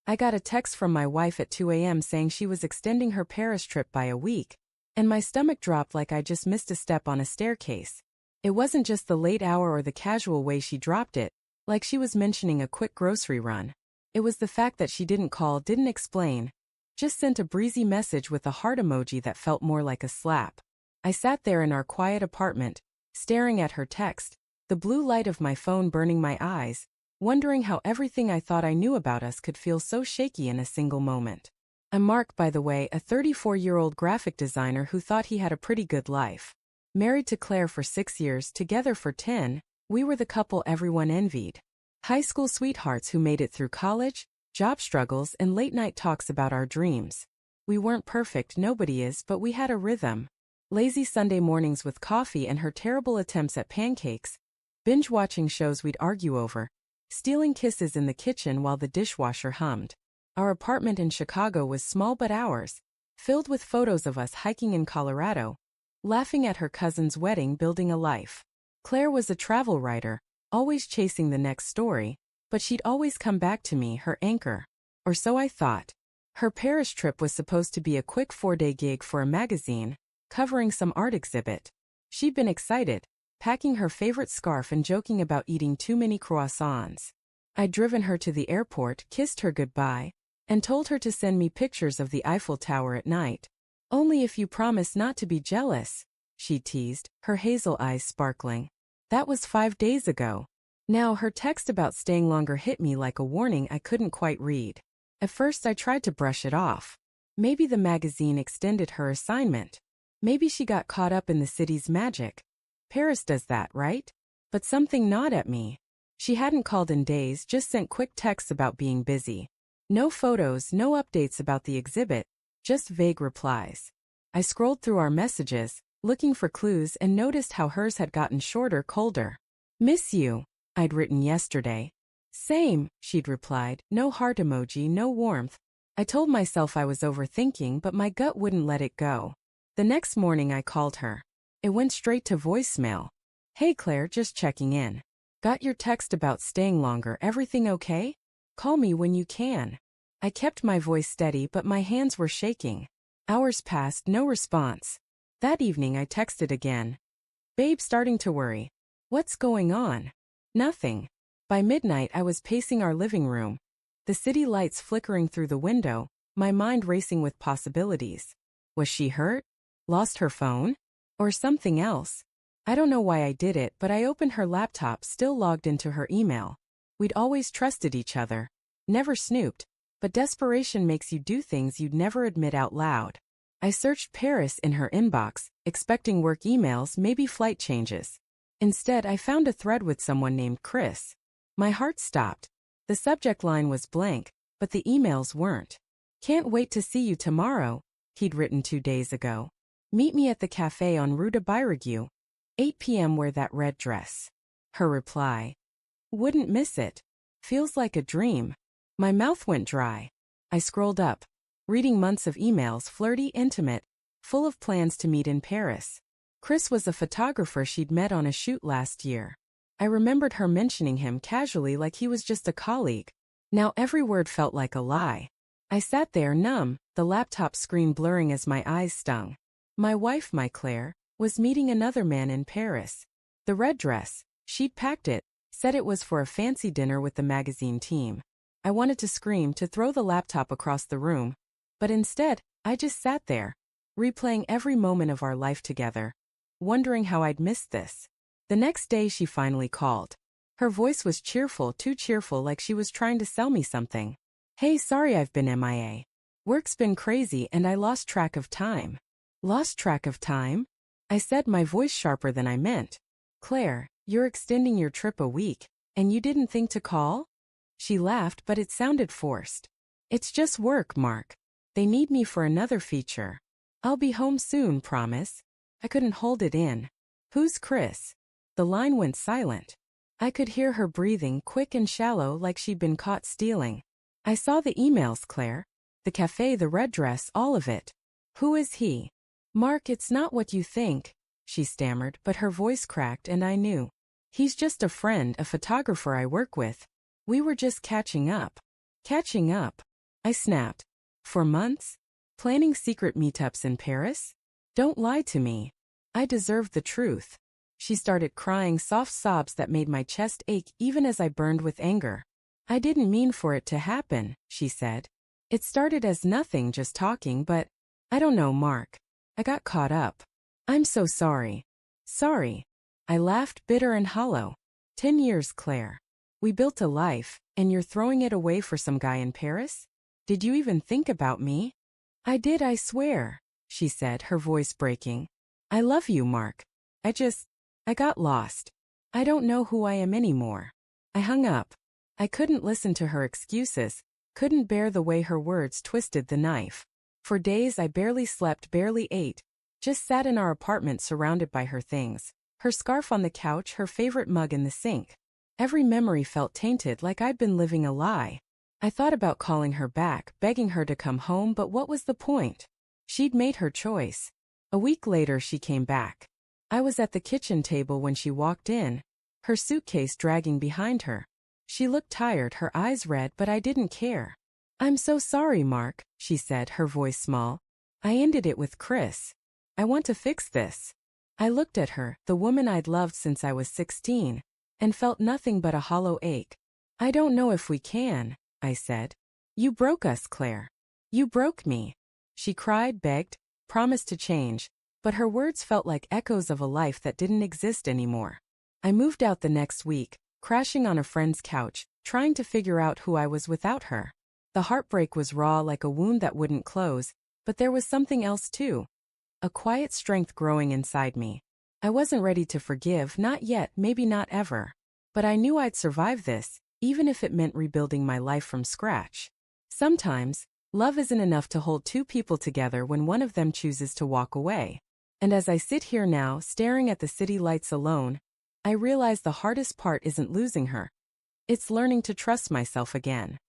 I got a text from my wife at 2 a.m. saying she was extending her Paris trip by a week, and my stomach dropped like I just missed a step on a staircase. It wasn't just the late hour or the casual way she dropped it, like she was mentioning a quick grocery run. It was the fact that she didn't call, didn't explain, just sent a breezy message with a heart emoji that felt more like a slap. I sat there in our quiet apartment, staring at her text, the blue light of my phone burning my eyes, wondering how everything I thought I knew about us could feel so shaky in a single moment. I'm Mark, by the way, a 34-year-old graphic designer who thought he had a pretty good life. Married to Claire for 6 years, together for 10, we were the couple everyone envied. High school sweethearts who made it through college, job struggles, and late-night talks about our dreams. We weren't perfect, nobody is, but we had a rhythm. Lazy Sunday mornings with coffee and her terrible attempts at pancakes, binge-watching shows we'd argue over, stealing kisses in the kitchen while the dishwasher hummed. Our apartment in Chicago was small but ours, filled with photos of us hiking in Colorado, laughing at her cousin's wedding, building a life. Claire was a travel writer, always chasing the next story, but she'd always come back to me, her anchor. Or so I thought. Her Paris trip was supposed to be a quick 4-day gig for a magazine, covering some art exhibit. She'd been excited, packing her favorite scarf and joking about eating too many croissants. I'd driven her to the airport, kissed her goodbye, and told her to send me pictures of the Eiffel Tower at night. Only if you promise not to be jealous, she teased, her hazel eyes sparkling. That was 5 days ago. Now her text about staying longer hit me like a warning I couldn't quite read. At first I tried to brush it off. Maybe the magazine extended her assignment. Maybe she got caught up in the city's magic. Paris does that, right? But something gnawed at me. She hadn't called in days, just sent quick texts about being busy. No photos, no updates about the exhibit, just vague replies. I scrolled through our messages, looking for clues, and noticed how hers had gotten shorter, colder. Miss you, I'd written yesterday. Same, she'd replied, no heart emoji, no warmth. I told myself I was overthinking, but my gut wouldn't let it go. The next morning I called her. It went straight to voicemail. Hey Claire, just checking in. Got your text about staying longer, everything okay? Call me when you can. I kept my voice steady, but my hands were shaking. Hours passed, no response. That evening I texted again. Babe, starting to worry. What's going on? Nothing. By midnight I was pacing our living room, the city lights flickering through the window, my mind racing with possibilities. Was she hurt? Lost her phone? Or something else? I don't know why I did it, but I opened her laptop, still logged into her email. We'd always trusted each other. Never snooped, but desperation makes you do things you'd never admit out loud. I searched Paris in her inbox, expecting work emails, maybe flight changes. Instead, I found a thread with someone named Chris. My heart stopped. The subject line was blank, but the emails weren't. Can't wait to see you tomorrow, he'd written 2 days ago. Meet me at the cafe on Rue de Birague. 8 p.m. Wear that red dress. Her reply. Wouldn't miss it. Feels like a dream. My mouth went dry. I scrolled up, reading months of emails, flirty, intimate, full of plans to meet in Paris. Chris was a photographer she'd met on a shoot last year. I remembered her mentioning him casually like he was just a colleague. Now every word felt like a lie. I sat there numb, the laptop screen blurring as my eyes stung. My wife, my Claire, was meeting another man in Paris. The red dress, she'd packed it, said it was for a fancy dinner with the magazine team. I wanted to scream, to throw the laptop across the room, but instead, I just sat there, replaying every moment of our life together, wondering how I'd missed this. The next day she finally called. Her voice was cheerful, too cheerful, like she was trying to sell me something. Hey, sorry I've been MIA. Work's been crazy and I lost track of time. Lost track of time? I said, my voice sharper than I meant. Claire, you're extending your trip a week, and you didn't think to call? She laughed, but it sounded forced. It's just work, Mark. They need me for another feature. I'll be home soon, promise. I couldn't hold it in. Who's Chris? The line went silent. I could hear her breathing, quick and shallow, like she'd been caught stealing. I saw the emails, Claire. The cafe, the red dress, all of it. Who is he? Mark, it's not what you think, she stammered, but her voice cracked and I knew. He's just a friend, a photographer I work with. We were just catching up. Catching up? I snapped. For months? Planning secret meetups in Paris? Don't lie to me. I deserved the truth. She started crying soft sobs that made my chest ache even as I burned with anger. I didn't mean for it to happen, she said. It started as nothing, just talking, but I don't know, Mark. I got caught up. I'm so sorry. Sorry. I laughed, bitter and hollow. 10 years, Claire. We built a life, and you're throwing it away for some guy in Paris? Did you even think about me? I did, I swear, she said, her voice breaking. I love you, Mark. I got lost. I don't know who I am anymore. I hung up. I couldn't listen to her excuses, couldn't bear the way her words twisted the knife. For days I barely slept, barely ate, just sat in our apartment surrounded by her things. Her scarf on the couch, her favorite mug in the sink. Every memory felt tainted, like I'd been living a lie. I thought about calling her back, begging her to come home, but what was the point? She'd made her choice. A week later she came back. I was at the kitchen table when she walked in, her suitcase dragging behind her. She looked tired, her eyes red, but I didn't care. I'm so sorry, Mark, she said, her voice small. I ended it with Chris. I want to fix this. I looked at her, the woman I'd loved since I was 16, and felt nothing but a hollow ache. I don't know if we can, I said. You broke us, Claire. You broke me. She cried, begged, promised to change, but her words felt like echoes of a life that didn't exist anymore. I moved out the next week, crashing on a friend's couch, trying to figure out who I was without her. The heartbreak was raw, like a wound that wouldn't close, but there was something else too. A quiet strength growing inside me. I wasn't ready to forgive, not yet, maybe not ever. But I knew I'd survive this, even if it meant rebuilding my life from scratch. Sometimes, love isn't enough to hold two people together when one of them chooses to walk away. And as I sit here now, staring at the city lights alone, I realize the hardest part isn't losing her. It's learning to trust myself again.